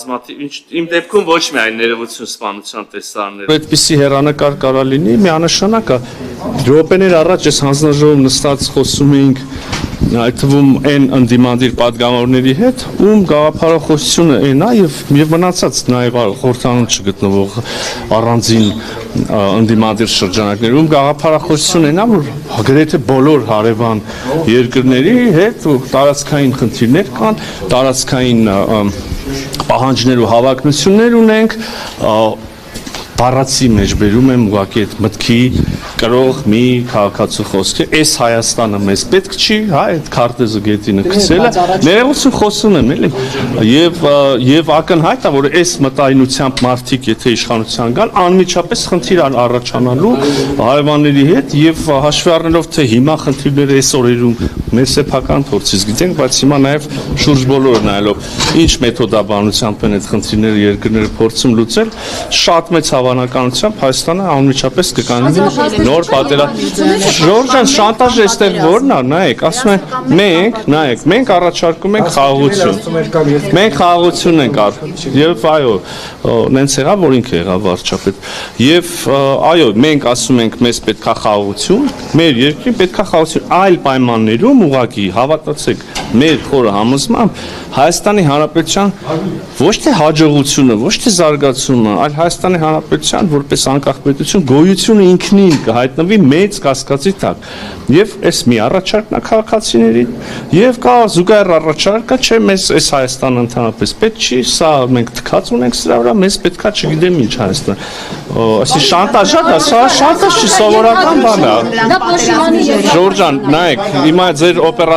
Իմ դեպքում ոչ միայն ներողություն սպանության տեսարներ։ Այդպիսի հեռանկար կարա լինի, միանշանակ է։ Րոպեներ առաջ ես հանձնաժողով նստած խոսում էինք այդ թվում այն ընդդիմադիր պատգամավորների հետ, ում գաղափարախոսությունը այն է եւ մնացած նաեւ խորհրդանուն չգտնվող առանձին ընդդիմադիր շրջանակներ, ում գաղափարախոսությունը այն է, որ գրեթե բոլոր հարևան երկրների հետ տարածքային խնդիրներ կան, տարածքային պահանջներ ու հավակնություններ ունենք, բառացի մեջ բերում եմ ուղղակի այդ մտքի կրող մի քաղաքացու խոսքը, այս Հայաստանը մեզ պետք չի, հա, այդ քարտեզը գետինը քսելը, ներողություն խոսում եմ, էլի, եւ ակնհայտ է, որ այս մտայնությամբ մարդիկ եթե իշխանության գան, անմիջապես խնդիր առաջանալու հարևանների հետ եւ հաշվի առնելով թե հիմա խնդիրները այս օրերում մեր սեփական փորձից գիտենք, բայց հիմա նաեւ շուրջ բոլորը նայելով ինչ մեթոդաբանությամբ են այդ խնդիրները երկրները փորձում լուծել, շատ մեծ հավանականությամբ Հայաստանը անմիջապես կկանգնի նոր Ժորժան շանտաժը այստեղ որն է, նայեք, ասում են մենք առաջարկում ենք խաղաղություն։ Մենք խաղաղություն ենք եւ այո, նենց եղավ, որ ինքը եղավ վարչապետ։ Եվ այո, մենք ասում ենք մեզ պետքա խաղաղություն, մեր երկրին պետքա խաղաղություն, այլ պայմաններում ուղղակի հավատացեք մեր խորը համոզմամբ Հայաստանի Հանրապետության ոչ թե հաջողությունը, ոչ թե զարգացումը, այլ Հայաստանի Հանրապետության որպես անկախ պետություն գոյությունը ինքնին կհայտնվի մեծ կասկածի տակ։ Եվ այս մի առաջարկն է քաղաքացիներին, եւ կա զուգահեռ առաջարկը, չէ, մեզ այս Հայաստանը ընդհանրապես պետք չի, սա մենք թքած ունենք սրա վրա, մեզ պետքա չգիտեմ ինչ Հայաստան։ Այսի շանտաժա դա, սա շանտաժ չի, սովորական բան է։ Ժորժան, նայեք, հիմա ձեր օպերա